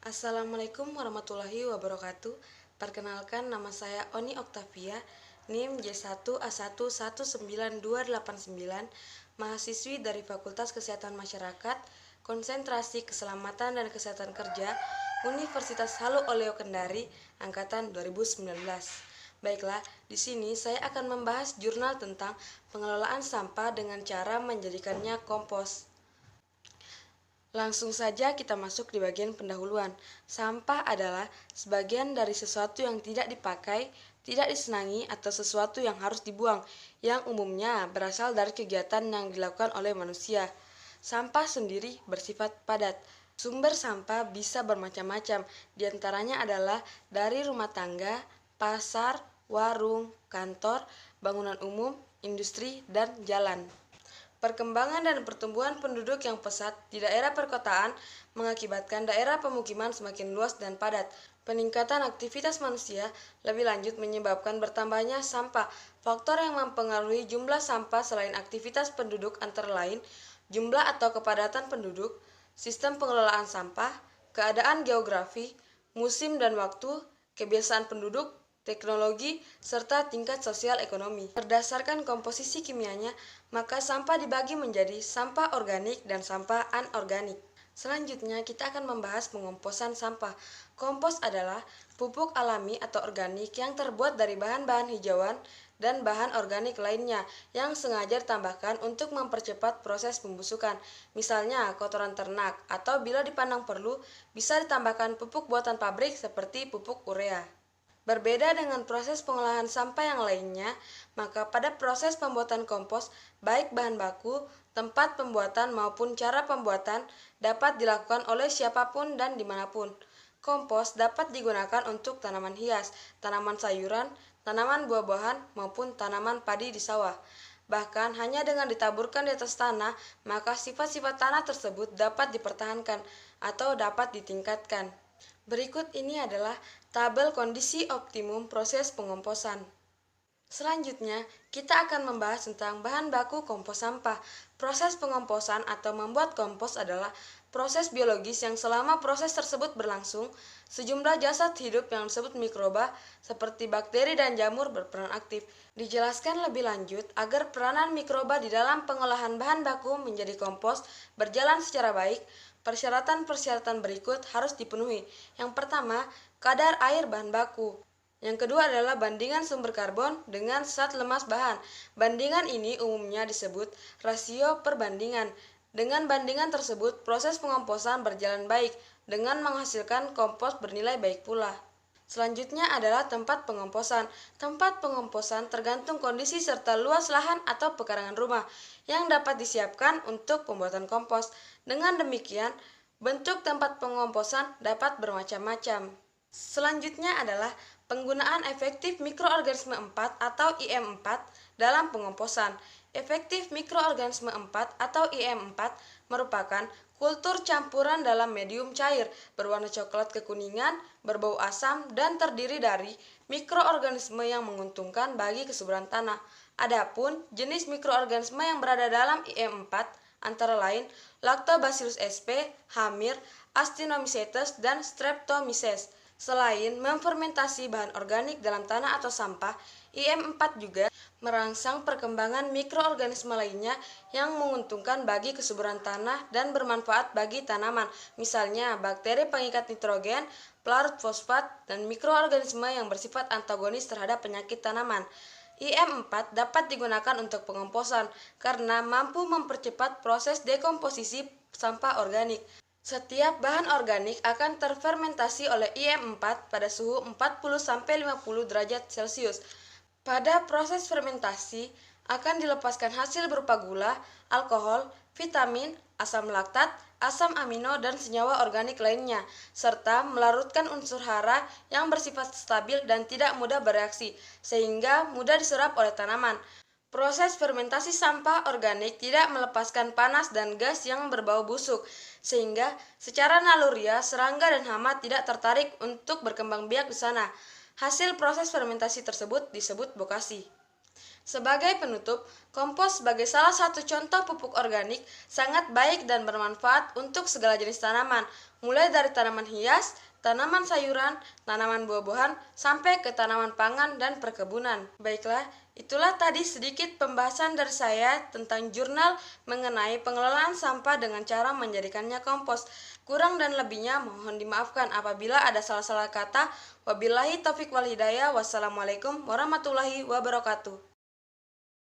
Assalamualaikum warahmatullahi wabarakatuh. Perkenalkan, nama saya Oni Oktavia, NIM J1A1199289, mahasiswi dari Fakultas Kesehatan Masyarakat, Konsentrasi Keselamatan dan Kesehatan Kerja, Universitas Halu Oleo Kendari, angkatan 2019. Baiklah, di sini saya akan membahas jurnal tentang pengelolaan sampah dengan cara menjadikannya kompos. Langsung saja kita masuk di bagian pendahuluan. Sampah adalah sebagian dari sesuatu yang tidak dipakai, tidak disenangi, atau sesuatu yang harus dibuang, yang umumnya berasal dari kegiatan yang dilakukan oleh manusia. Sampah sendiri bersifat padat. Sumber sampah bisa bermacam-macam, diantaranya adalah dari rumah tangga, pasar, warung, kantor, bangunan umum, industri, dan jalan. Perkembangan dan pertumbuhan penduduk yang pesat di daerah perkotaan mengakibatkan daerah pemukiman semakin luas dan padat. Peningkatan aktivitas manusia lebih lanjut menyebabkan bertambahnya sampah. Faktor yang mempengaruhi jumlah sampah selain aktivitas penduduk antara lain jumlah atau kepadatan penduduk, sistem pengelolaan sampah, keadaan geografi, musim dan waktu, kebiasaan penduduk, teknologi, serta tingkat sosial ekonomi. Berdasarkan komposisi kimianya, maka sampah dibagi menjadi sampah organik dan sampah anorganik. Selanjutnya, kita akan membahas pengomposan sampah. Kompos adalah pupuk alami atau organik yang terbuat dari bahan-bahan hijauan dan bahan organik lainnya yang sengaja ditambahkan untuk mempercepat proses pembusukan. Misalnya, kotoran ternak, atau bila dipandang perlu, bisa ditambahkan pupuk buatan pabrik seperti pupuk urea. Berbeda dengan proses pengolahan sampah yang lainnya, maka pada proses pembuatan kompos, baik bahan baku, tempat pembuatan maupun cara pembuatan dapat dilakukan oleh siapapun dan dimanapun. Kompos dapat digunakan untuk tanaman hias, tanaman sayuran, tanaman buah-buahan, maupun tanaman padi di sawah. Bahkan hanya dengan ditaburkan di atas tanah, maka sifat-sifat tanah tersebut dapat dipertahankan atau dapat ditingkatkan. Berikut ini adalah tabel kondisi optimum proses pengomposan. Selanjutnya, kita akan membahas tentang bahan baku kompos sampah. Proses pengomposan atau membuat kompos adalah proses biologis yang selama proses tersebut berlangsung, sejumlah jasad hidup yang disebut mikroba seperti bakteri dan jamur berperan aktif. Dijelaskan lebih lanjut agar peranan mikroba di dalam pengolahan bahan baku menjadi kompos berjalan secara baik, persyaratan-persyaratan berikut harus dipenuhi. Yang pertama, kadar air bahan baku. Yang kedua adalah bandingan sumber karbon dengan zat lemas bahan. Bandingan ini umumnya disebut rasio perbandingan. Dengan bandingan tersebut, proses pengomposan berjalan baik dengan menghasilkan kompos bernilai baik pula. Selanjutnya adalah tempat pengomposan. Tempat pengomposan tergantung kondisi serta luas lahan atau pekarangan rumah yang dapat disiapkan untuk pembuatan kompos. Dengan demikian, bentuk tempat pengomposan dapat bermacam-macam. Selanjutnya adalah penggunaan efektif mikroorganisme 4 atau IM4 dalam pengomposan. Efektif mikroorganisme 4 atau IM4 merupakan kultur campuran dalam medium cair, berwarna coklat kekuningan, berbau asam, dan terdiri dari mikroorganisme yang menguntungkan bagi kesuburan tanah. Adapun jenis mikroorganisme yang berada dalam IM4 antara lain Lactobacillus sp, Hamir, Actinomycetes, dan Streptomyces. Selain memfermentasi bahan organik dalam tanah atau sampah, IM4 juga merangsang perkembangan mikroorganisme lainnya yang menguntungkan bagi kesuburan tanah dan bermanfaat bagi tanaman, misalnya bakteri pengikat nitrogen, pelarut fosfat, dan mikroorganisme yang bersifat antagonis terhadap penyakit tanaman. IM4 dapat digunakan untuk pengomposan karena mampu mempercepat proses dekomposisi sampah organik. Setiap bahan organik akan terfermentasi oleh IM4 pada suhu 40-50 derajat Celcius. Pada proses fermentasi akan dilepaskan hasil berupa gula, alkohol, vitamin, asam laktat, asam amino, dan senyawa organik lainnya, serta melarutkan unsur hara yang bersifat stabil dan tidak mudah bereaksi, sehingga mudah diserap oleh tanaman. Proses fermentasi sampah organik tidak melepaskan panas dan gas yang berbau busuk, sehingga secara naluriah serangga dan hama tidak tertarik untuk berkembang biak di sana. Hasil proses fermentasi tersebut disebut bokasi. Sebagai penutup, kompos sebagai salah satu contoh pupuk organik sangat baik dan bermanfaat untuk segala jenis tanaman, mulai dari tanaman hias, tanaman sayuran, tanaman buah-buahan, sampai ke tanaman pangan dan perkebunan. Baiklah, itulah tadi sedikit pembahasan dari saya tentang jurnal mengenai pengelolaan sampah dengan cara menjadikannya kompos. Kurang dan lebihnya mohon dimaafkan apabila ada salah-salah kata. Wabillahi taufik wal hidayah. Wassalamualaikum warahmatullahi wabarakatuh.